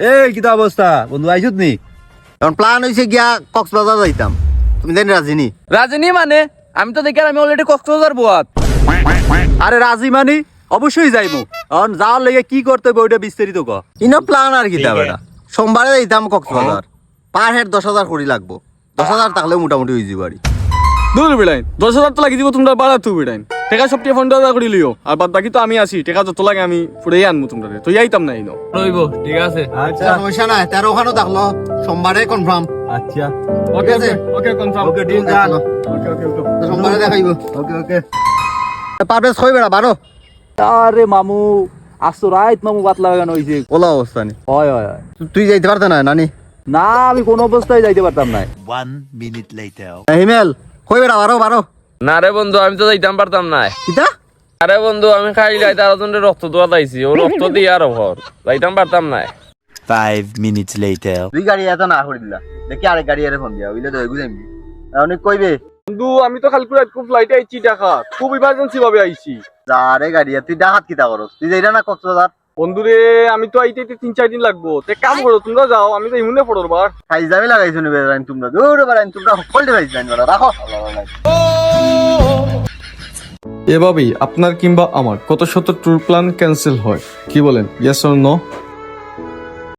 এই কিতা অবস্থা বন্ধু আইছত নি? এখন প্ল্যান হয়েছে গিয়া কক্সবাজার যাইতাম, তুমি জানি রাজি নি? রাজনী মানে আমি তো দেখি আমি অলরেডি কক্সবাজার বোয়াত। আরে রাজি মানি অবশ্যই যাইমু। এখন যাওয়ার লেগে কি করতে হবে ওইটা বিস্তারিত ক। ইনো প্ল্যান আর কি বেটা, সোমবারে যাইতাম কক্সবাজার, পার হেড 10,000 কোটি লাগবো। 10,000 থাকলে মোটামুটি হয়ে যাবে। দূর বিড়াইন 10,000 তো লাগি দিব, তোমরা বাড়া তু বিড়াইন টেকা সব টিয়া ফোনটা করে লিও, আর বাদ বাকি তো আমি আছি, টেকা যত লাগে আমি ফুড়েই আনবো তোমরা, তো আইতাম না ইনো রইব। ঠিক আছে আচ্ছা সমস্যা নাই, 13 ওখানেও থাকলো, সোমবারে কনফার্ম। আচ্ছা ওকে ওকে কনফার্ম। Okay deal done. ওকে ওকে ওকে সোমবারে দেখাইব। ওকে ওকে। পারভেজ কই বেড়া বারো আরে মামু আসতো রাইত মামু বাতলা লাগানো হইছে। ওলা অবস্থা নি, হয় হয় হয়। তুই যাইতে পারত না নানি? না আমি কোন অবস্থায় যাইতে পারতাম না। 1 minute later. হিমেল কই বেড়া বারো বারো না রে বন্ধু আমি তো যাইতাম পারতাম না। কিতা? আরে বন্ধু আমি খাইলে তার জন্য রক্ত দোয়া দাইছি, ও রক্ত দিয়ে আর ঘর যাইতাম পারতাম না। 5 minutes later. দুই গাড়ি এত না করে দিলা, দেখি আরেক গাড়ি এর ফোন দিয়া বুঝলে তো বুঝাইবি। অনেক কইবে বন্ধু আমি তো কালকে রাত খুব ফ্লাইটে আইছি ঢাকা, খুব ইমার্জেন্সি ভাবে আইছি। যারে গাড়ি তুই ডাহাত কিতা করস? তুই যাইরা না কক্সবাজার? বন্ধু রে আমি তো আইতে 3-4 দিন লাগবো, তে কাম করো তোমরা যাও, আমি তো ইমুনে পড়র বার। খাই যাবে লাগাইছো নি বেরাইন তোমরা, দূর বেরাইন তোমরা হলতে পাইছ না বেটা, রাখো। এভাবেই আপনার কিংবা আমার কত শত ট্যুর প্ল্যান ক্যান্সেল হয়, কি বলেন? Yes or no?